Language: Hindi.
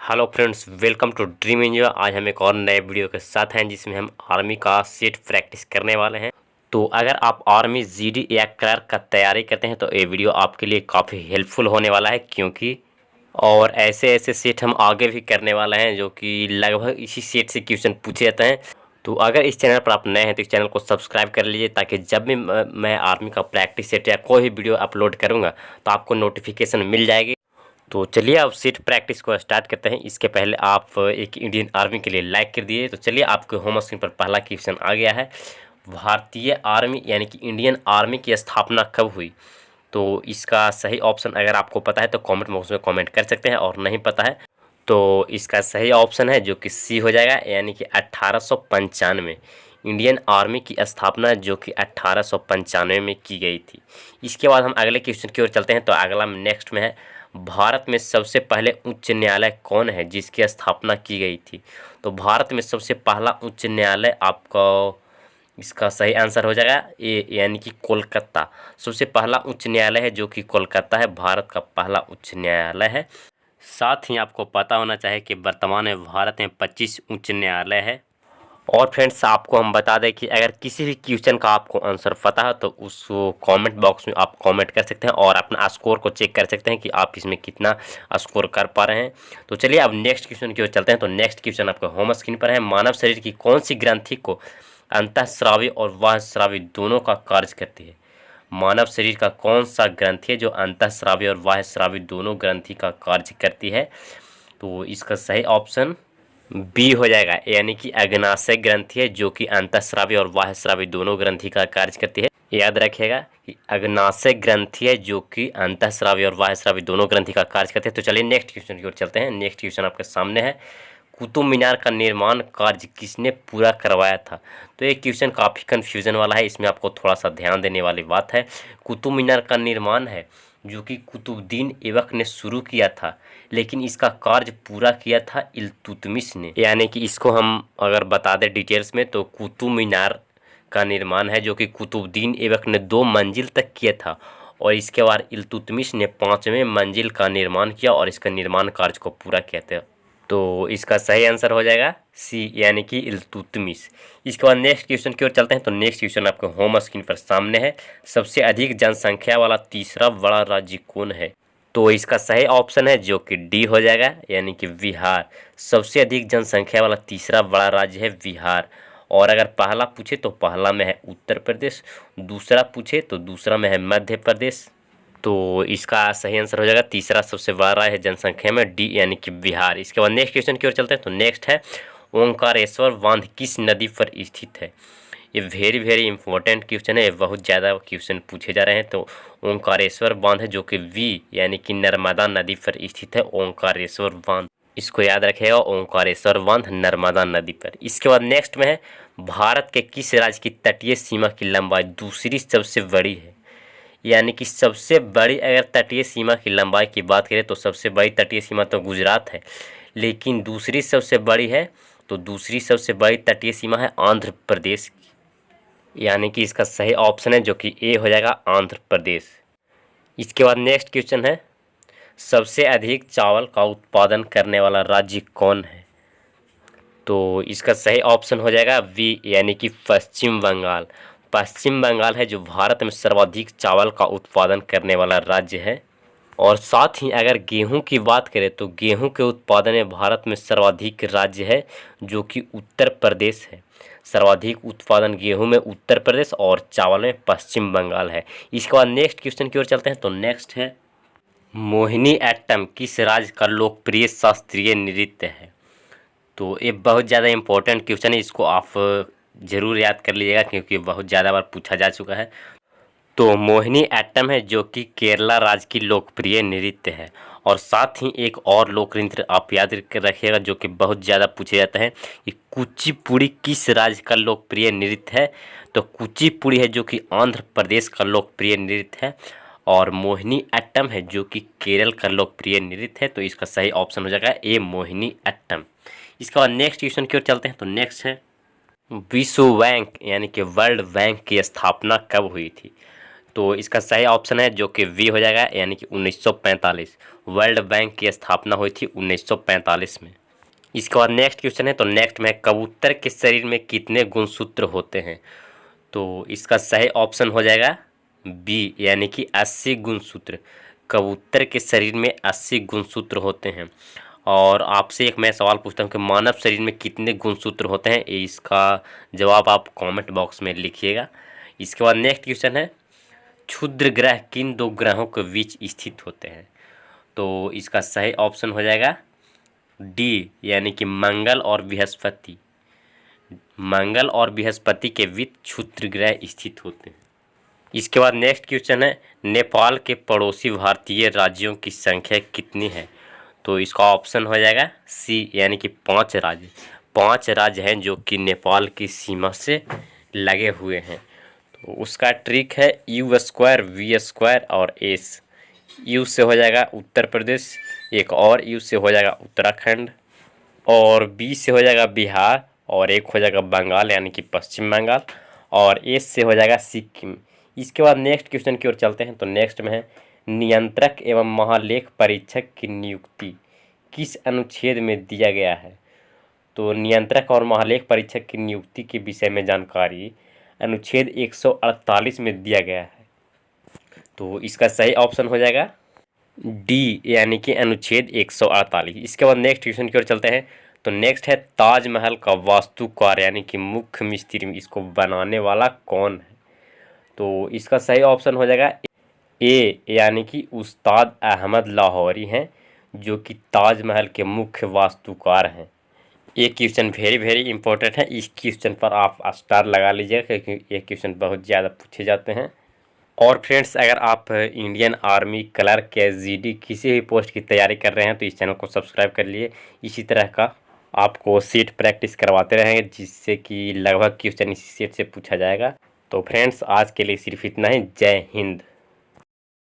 Hello friends, welcome to dream India. आज हम एक और नए वीडियो के साथ हैं जिसमें हम आर्मी का सेट प्रैक्टिस करने वाले हैं। तो अगर आप आर्मी जीडी या क्लर्क का तैयारी करते हैं तो ये वीडियो आपके लिए काफ़ी हेल्पफुल होने वाला है, क्योंकि और ऐसे ऐसे सेट हम आगे भी करने वाले हैं जो कि लगभग इसी सेट से क्वेश्चन पूछे जाते हैं। तो अगर इस चैनल पर आप नए हैं तो इस चैनल को सब्सक्राइब कर लीजिए, ताकि जब भी मैं आर्मी का प्रैक्टिस सेट या कोई भी वीडियो अपलोड करूँगा तो आपको नोटिफिकेशन मिल जाएगी। तो चलिए अब सेट प्रैक्टिस को स्टार्ट करते हैं। इसके पहले आप एक इंडियन आर्मी के लिए लाइक कर दिए। तो चलिए आपके होम स्क्रीन पर पहला क्वेश्चन आ गया है। भारतीय आर्मी यानी कि इंडियन आर्मी की स्थापना कब हुई? तो इसका सही ऑप्शन अगर आपको पता है तो कमेंट बॉक्स में कमेंट कर सकते हैं, और नहीं पता है तो इसका सही ऑप्शन है जो कि सी हो जाएगा, यानी कि 1895। इंडियन आर्मी की स्थापना जो कि 1895 में की गई थी। इसके बाद हम अगले क्वेश्चन की ओर चलते हैं। तो अगला नेक्स्ट में है, भारत में सबसे पहले उच्च न्यायालय कौन है जिसकी स्थापना की गई थी? तो भारत में सबसे पहला उच्च न्यायालय आपका इसका सही आंसर हो जाएगा ए, यानी कि कोलकाता। सबसे पहला उच्च न्यायालय है जो कि कोलकाता है, भारत का पहला उच्च न्यायालय है। साथ ही आपको पता होना चाहिए कि वर्तमान में भारत में 25 उच्च न्यायालय है। और फ्रेंड्स, आपको हम बता दें कि अगर किसी भी क्वेश्चन का आपको आंसर पता है तो उसको कमेंट बॉक्स में आप कमेंट कर सकते हैं, और अपना स्कोर को चेक कर सकते हैं कि आप इसमें कितना स्कोर कर पा रहे हैं। तो चलिए अब नेक्स्ट क्वेश्चन की ओर चलते हैं। तो नेक्स्ट क्वेश्चन आपके होम स्क्रीन पर है, मानव शरीर की कौन सी ग्रंथि को अंतःस्रावी और बाह्यस्रावी दोनों का कार्य करती है? मानव शरीर का कौन सा ग्रंथि है जो अंतःस्रावी और बाह्यस्रावी दोनों ग्रंथि का कार्य करती है? तो इसका सही ऑप्शन बी हो जाएगा, यानी कि अग्नाशय ग्रंथि है जो कि अंतःस्रावी और बाह्यस्रावी दोनों ग्रंथि का कार्य करती है। याद रखिएगा कि अग्नाशय ग्रंथि है जो कि अंतःस्रावी और बाह्यस्रावी दोनों ग्रंथि का कार्य करते हैं। तो चलिए नेक्स्ट क्वेश्चन की ओर चलते हैं। नेक्स्ट क्वेश्चन आपके सामने है, कुतुब मीनार का निर्माण कार्य किसने पूरा करवाया था? तो ये क्वेश्चन काफ़ी कन्फ्यूजन वाला है, इसमें आपको थोड़ा सा ध्यान देने वाली बात है। कुतुब मीनार का निर्माण है जो कि कुतुबुद्दीन ऐबक ने शुरू किया था, लेकिन इसका कार्य पूरा किया था इल्तुतमिश ने। यानी कि इसको हम अगर बता दें डिटेल्स में तो कुतुब मीनार का निर्माण है जो कि कुतुबुद्दीन ऐबक ने 2 मंजिल तक किया था, और इसके बाद इल्तुतमिश ने 5वें मंजिल का निर्माण किया और इसका निर्माण कार्य को पूरा किया था। तो इसका सही आंसर हो जाएगा सी, यानी कि इल्तुतमिश। इसके बाद नेक्स्ट क्वेश्चन की ओर चलते हैं। तो नेक्स्ट क्वेश्चन आपके होम स्क्रीन पर सामने है, सबसे अधिक जनसंख्या वाला तीसरा बड़ा राज्य कौन है? तो इसका सही ऑप्शन है जो कि डी हो जाएगा, यानी कि बिहार। सबसे अधिक जनसंख्या वाला तीसरा बड़ा राज्य है बिहार। और अगर पहला पूछे तो पहला में है उत्तर प्रदेश, दूसरा पूछे तो दूसरा में है मध्य प्रदेश। तो इसका सही आंसर हो जाएगा तीसरा सबसे बड़ा राज्य है जनसंख्या में, डी, यानी कि बिहार। इसके बाद नेक्स्ट क्वेश्चन की ओर चलते हैं। तो नेक्स्ट है, ओंकारेश्वर बांध किस नदी पर स्थित है? ये वेरी वेरी इंपॉर्टेंट क्वेश्चन है, बहुत ज़्यादा क्वेश्चन पूछे जा रहे हैं। तो ओंकारेश्वर बांध है जो कि वी, यानी कि नर्मदा नदी पर स्थित है ओंकारेश्वर बांध। इसको याद रखेगा, ओंकारेश्वर बांध नर्मदा नदी पर। इसके बाद नेक्स्ट में है, भारत के किस राज्य की तटीय सीमा की लंबाई दूसरी सबसे बड़ी है? यानी कि सबसे बड़ी अगर तटीय सीमा की लंबाई की बात करें तो सबसे बड़ी तटीय सीमा तो गुजरात है, लेकिन दूसरी सबसे बड़ी है तो दूसरी सबसे बड़ी तटीय सीमा है आंध्र प्रदेश की। यानी कि इसका सही ऑप्शन है जो कि ए हो जाएगा, आंध्र प्रदेश। इसके बाद नेक्स्ट क्वेश्चन है, सबसे अधिक चावल का उत्पादन करने वाला राज्य कौन है? तो इसका सही ऑप्शन हो जाएगा बी, यानी कि पश्चिम बंगाल। पश्चिम बंगाल है जो भारत में सर्वाधिक चावल का उत्पादन करने वाला राज्य है। और साथ ही अगर गेहूं की बात करें तो गेहूं के उत्पादन में भारत में सर्वाधिक राज्य है जो कि उत्तर प्रदेश है। सर्वाधिक उत्पादन गेहूं में उत्तर प्रदेश और चावल में पश्चिम बंगाल है। इसके बाद नेक्स्ट क्वेश्चन की ओर चलते हैं। तो नेक्स्ट है, मोहिनी एट्टम किस राज्य का लोकप्रिय शास्त्रीय नृत्य है? तो ये बहुत ज़्यादा इंपॉर्टेंट क्वेश्चन है, इसको आप ज़रूर याद कर लीजिएगा क्योंकि बहुत ज़्यादा बार पूछा जा चुका है। तो मोहिनी एट्टम है जो कि केरला राज्य की लोकप्रिय नृत्य है। और साथ ही एक और लोक नृत्य आप याद कर रखिएगा जो कि बहुत ज़्यादा पूछे जाता है कि कुचिपुड़ी किस राज्य का लोकप्रिय नृत्य है? तो कुचिपुड़ी है जो कि आंध्र प्रदेश का लोकप्रिय नृत्य है, और मोहिनी अट्टम है जो कि केरल का लोकप्रिय नृत्य है। तो इसका सही ऑप्शन हो जाएगा ए, मोहिनी अट्टम। इसके बाद नेक्स्ट क्वेश्चन की ओर चलते हैं। तो नेक्स्ट है, विश्व बैंक यानी कि वर्ल्ड बैंक की स्थापना कब हुई थी? तो इसका सही ऑप्शन है जो कि वी हो जाएगा, यानी कि 1945। वर्ल्ड बैंक की स्थापना हुई थी 1945 में। इसके बाद नेक्स्ट क्वेश्चन है, तो नेक्स्ट में है कबूतर के शरीर में कितने गुणसूत्र होते हैं। तो इसका सही ऑप्शन हो जाएगा बी, यानी कि 80 गुणसूत्र। कबूतर के शरीर में 80 गुणसूत्र होते हैं। और आपसे एक मैं सवाल पूछता हूँ कि मानव शरीर में कितने गुणसूत्र होते हैं, इसका जवाब आप कमेंट बॉक्स में लिखिएगा। इसके बाद नेक्स्ट क्वेश्चन है क्षुद्र ग्रह किन दो ग्रहों के बीच स्थित होते हैं। तो इसका सही ऑप्शन हो जाएगा डी, यानी कि मंगल और बृहस्पति। मंगल और बृहस्पति के बीच क्षुद्र ग्रह स्थित होते हैं। इसके बाद नेक्स्ट क्वेश्चन है नेपाल के पड़ोसी भारतीय राज्यों की संख्या कितनी है। तो इसका ऑप्शन हो जाएगा सी, यानी कि 5 राज्य। 5 राज्य हैं जो कि नेपाल की सीमा से लगे हुए हैं। तो उसका ट्रिक है U² V² और एस। यू से हो जाएगा उत्तर प्रदेश, एक और यू से हो जाएगा उत्तराखंड, और बी से हो जाएगा बिहार, और एक हो जाएगा बंगाल यानी कि पश्चिम बंगाल, और एस से हो जाएगा सिक्किम। इसके बाद नेक्स्ट क्वेश्चन की ओर चलते हैं। तो नेक्स्ट में है नियंत्रक एवं महालेख परीक्षक की नियुक्ति किस अनुच्छेद में दिया गया है। तो नियंत्रक और महालेख परीक्षक की नियुक्ति के विषय में जानकारी अनुच्छेद 148 में दिया गया है। तो इसका सही ऑप्शन हो जाएगा डी, यानी कि अनुच्छेद 148। इसके बाद नेक्स्ट क्वेश्चन की ओर चलते हैं। तो नेक्स्ट है ताजमहल का वास्तुकार यानी कि मुख्य मिस्त्री, इसको बनाने वाला कौन है। तो इसका सही ऑप्शन हो जाएगा ए, यानी कि उस्ताद अहमद लाहौरी हैं जो कि ताजमहल के मुख्य वास्तुकार हैं। ये क्वेश्चन वेरी इंपॉर्टेंट है, इस क्वेश्चन पर आप स्टार लगा लीजिएगा क्योंकि ये क्वेश्चन बहुत ज़्यादा पूछे जाते हैं। और फ्रेंड्स, अगर आप इंडियन आर्मी क्लर्क या जीडी किसी भी पोस्ट की तैयारी कर रहे हैं तो इस चैनल को सब्सक्राइब कर लिए। इसी तरह का आपको सेट प्रैक्टिस करवाते रहेंगे जिससे कि लगभग क्वेश्चन इसी सेट से पूछा जाएगा। तो फ्रेंड्स, आज के लिए सिर्फ इतना ही। जय हिंद।